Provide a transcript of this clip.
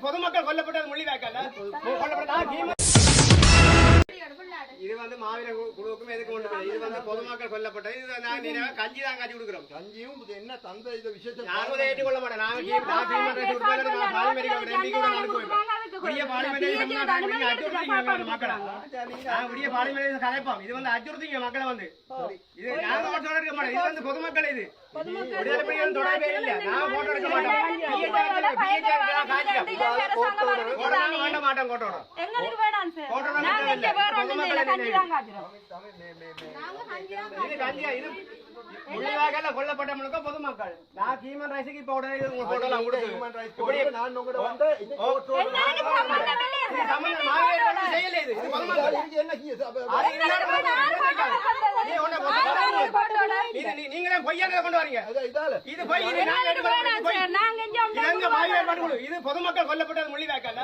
பொதுமக்கள் கொல்லப்பட்டது முள்ளிவாய்க்கால இது வந்து மாவீர குழுவுக்கும் எதுக்கு ஒன்று இது வந்து பொதுமக்கள் கொல்லப்பட்டது இது நாங்க கஞ்சி தான் காட்சி கொடுக்குறோம் கஞ்சியும் என்ன தந்த இந்த விஷயத்தை யாரும் ஏற்றுக்கொள்ள மாட்டேன் கலைப்போம் இது வந்து அச்சுறுத்திங்க மக்களை வந்து இது இது வந்து பொதுமக்கள் இது தொடர்பே இல்லை நான் போட்டோ எடுக்க மாட்டேன் கோட்டோட கொல்லப்பட்டவங்களுக்கும் பொதுமக்கள் நான் ஹியூமன் ரைட்ஸுக்கு இப்ப நீங்களே பொய்யாக கொண்டு வரீங்க இது பொதுமக்கள் கொல்லப்பட்டது முள்ளிவாய்க்கால